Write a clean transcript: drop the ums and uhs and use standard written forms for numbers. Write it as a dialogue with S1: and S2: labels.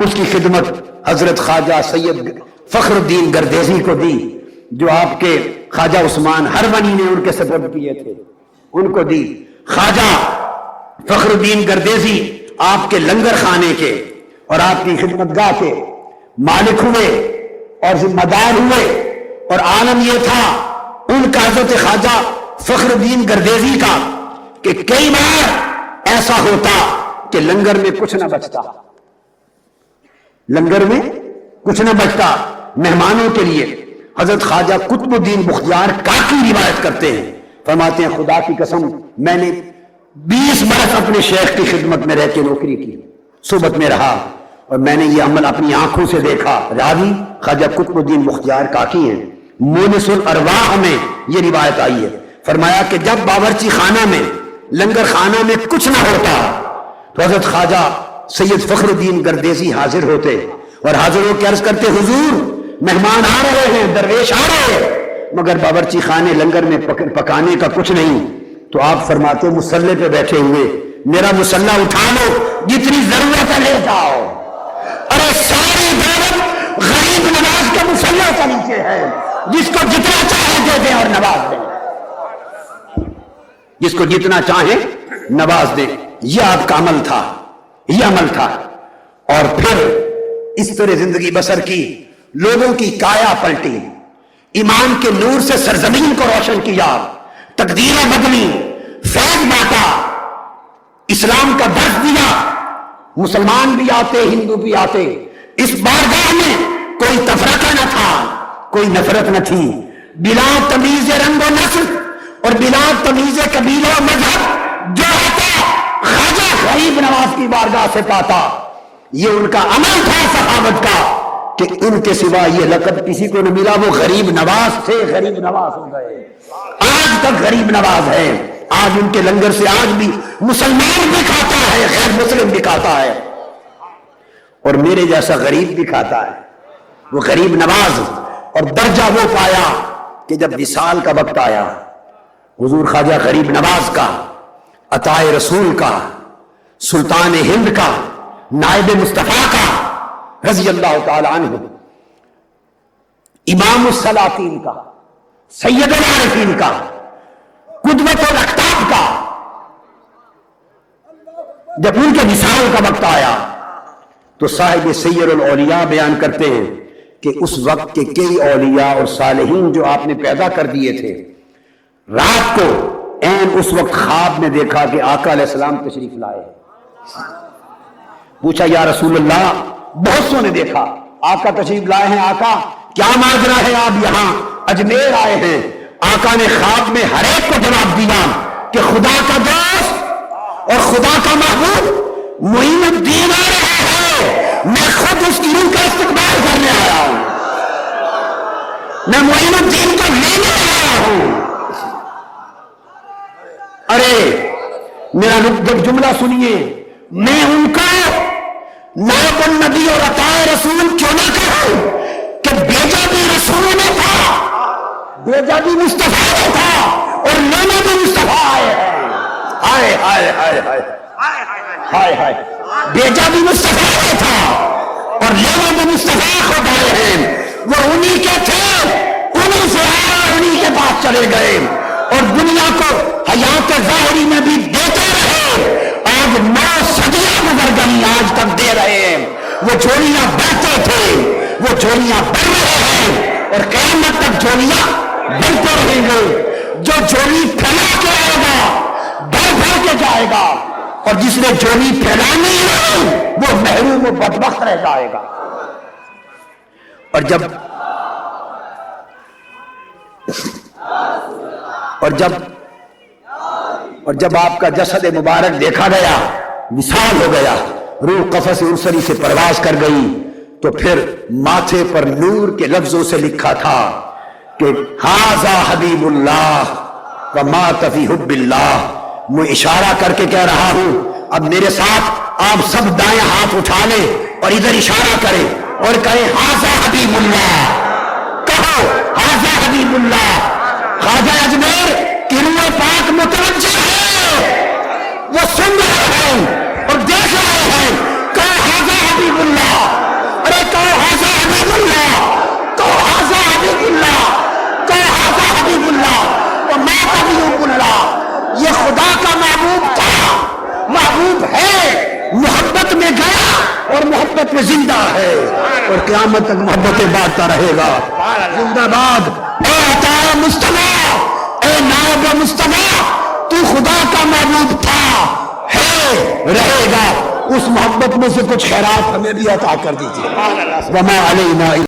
S1: اس کی خدمت حضرت خواجہ سید فخر الدین گردیزی کو دی، جو آپ کے خواجہ عثمان ہرونی نے ان کے سپرد کیے تھے، ان کو دی۔ خواجہ فخر الدین گردیزی آپ کے لنگر خانے کے اور آپ کی خدمت گاہ کے مالک ہوئے اور ذمہ دار ہوئے، اور عالم یہ تھا ان کا حضرت خواجہ فخر الدین گردیزی کا کہ کئی بار ایسا ہوتا کہ لنگر میں کچھ نہ بچتا، لنگر میں کچھ نہ بچتا مہمانوں کے لیے۔ حضرت خواجہ قطب الدین بختیار کاکی روایت کرتے ہیں، فرماتے ہیں خدا کی قسم میں نے 20 برس اپنے شیخ کی خدمت میں رہ کے نوکری کی، صحبت میں رہا، اور میں نے یہ عمل اپنی آنکھوں سے دیکھا۔ راوی خواجہ قطب الدین بختیار کاکی ہیں، مونس الارواح میں یہ روایت آئی ہے۔ فرمایا کہ جب باورچی خانہ میں لنگر خانہ میں کچھ نہ ہوتا تو حضرت خواجہ سید فخر الدین گردیزی حاضر ہوتے اور حاضر ہو کے عرض کرتے حضور مہمان آ رہے ہیں، درویش آ رہے ہیں، مگر باورچی خانے لنگر میں پکانے کا کچھ نہیں۔ تو آپ فرماتے مصلے پہ بیٹھے ہوئے میرا مسلح اٹھا لو، جتنی ضرورت ہے لے جاؤ۔ ارے ساری دعوت غریب نواز کے مسلح کے نیچے ہے، جس کو جتنا چاہے دے دیں اور نواز دیں، جس کو جتنا چاہے نواز دیں۔ یہ آپ کا عمل تھا، یہ عمل تھا۔ اور پھر اس طرح زندگی بسر کی، لوگوں کی کایا پلٹی، ایمان کے نور سے سرزمین کو روشن کیا، تقدیریں بدلی، فیض بانٹا، اسلام کا درس دیا، مسلمان بھی آتے ہندو بھی آتے۔ اس بارگاہ میں کوئی تفرقہ نہ تھا، کوئی نفرت نہ تھی، بلا تمیز رنگ و نسل اور بلا تمیز قبیلہ و مذہب جو آتا خواجہ غریب نواز کی بارگاہ سے پاتا۔ یہ ان کا عمل تھا صحابت کا کہ ان کے سوا یہ لقب کسی کو نہ ملا، وہ غریب نواز تھے، غریب نواز ہو گئے، آج تک غریب نواز ہے۔ آج ان کے لنگر سے آج بھی مسلمان بھی کھاتا ہے، غیر مسلم بھی کھاتا ہے، اور میرے جیسا غریب بھی کھاتا ہے۔ وہ غریب نواز، اور درجہ وہ پایا کہ جب وصال کا وقت آیا، حضور خواجہ غریب نواز کا، عطائے رسول کا، سلطان ہند کا، نائب مصطفیٰ کا رضی اللہ تعالی عنہ، امام السلاطین کا، سید العارفین کا، قدوۃ الاقطاب کا، جب ان کے وصال کا وقت آیا تو صاحب سیر الاولیاء بیان کرتے ہیں کہ اس وقت کے کئی اولیاء اور صالحین جو آپ نے پیدا کر دیے تھے، رات کو عین اس وقت خواب میں دیکھا کہ آقا علیہ السلام تشریف لائے۔ پوچھا یا رسول اللہ، بہت سو نے دیکھا آقا تشریف لائے ہیں، آقا کیا ماجرا ہے، آپ یہاں اجمیر آئے ہیں؟ آقا نے خواب میں ہر ایک کو جواب دیا کہ خدا کا دوست اور خدا کا محبوب معین الدین آ رہا ہے، میں خود اس کی روح کا استقبال کرنے آیا ہوں، میں معین الدین کو لینے آیا ہوں۔ ارے میرا جب جملہ سنیے، میں ان کا نائب النبی اور عطائے رسول کیوں نہ کہوں کہ بھیجا بھی رسول نے تھا، بھیجا بھی مصطفیٰ نے تھا، اور لینے بھی مصطفیٰ آئے ہیں۔ ہائے ہائے ہائے ہائے ہائے ہائے، بھیجا بھی مصطفیٰ نے تھا اور لینے بھی مصطفیٰ خود آئے ہیں۔ وہ انہی کے تھے، انہی سے آئے، انہی کے پاس چلے گئے، اور دنیا کو حیات ظاہری میں بھی دیتے رہے۔ آج 9 صدیاں گزر گئی، آج تک دے رہے ہیں۔ وہ جوڑیاں بڑھتے تھے، وہ جوڑیاں بڑھ رہے ہیں، اور قیامت تک جوڑیاں بڑھتے رہیں گے۔ جو جوڑی پھیلا کے آئے گا بڑھ بڑھ کے جائے گا، اور جس نے جوڑی پھیلانی ہے وہ محروم و بدبخت رہ جائے گا۔ اور جب آپ کا جسد مبارک دیکھا گیا، وصال ہو گیا، روح قفس ارسلی سے پرواز کر گئی، تو پھر ماتھے پر نور کے لفظوں سے لکھا تھا کہ ھذا حبیب اللہ ومات فی حب اللہ۔ میں اشارہ کر کے کہہ رہا ہوں، اب میرے ساتھ آپ سب دائیں ہاتھ اٹھا لیں اور ادھر اشارہ کریں اور کہیں ھذا حبیب اللہ، کہو ھذا حبیب اللہ۔ خواجہ اجمیر کی روح پاک متوجہ ہے، وہ سن رہے ہیں اور دیکھ رہے ہیں، کہو ھذا حبیب اللہ۔ ہے اور قیامت تک محبتیں بانٹتا رہے گا. زندہ باد اے عطا مصطفیٰ، اے نائب مصطفیٰ، تو خدا کا معبود تھا، ہے، رہے گا. اس محبت میں سے کچھ خیرات ہمیں بھی عطا کر دیجیے. وما علینا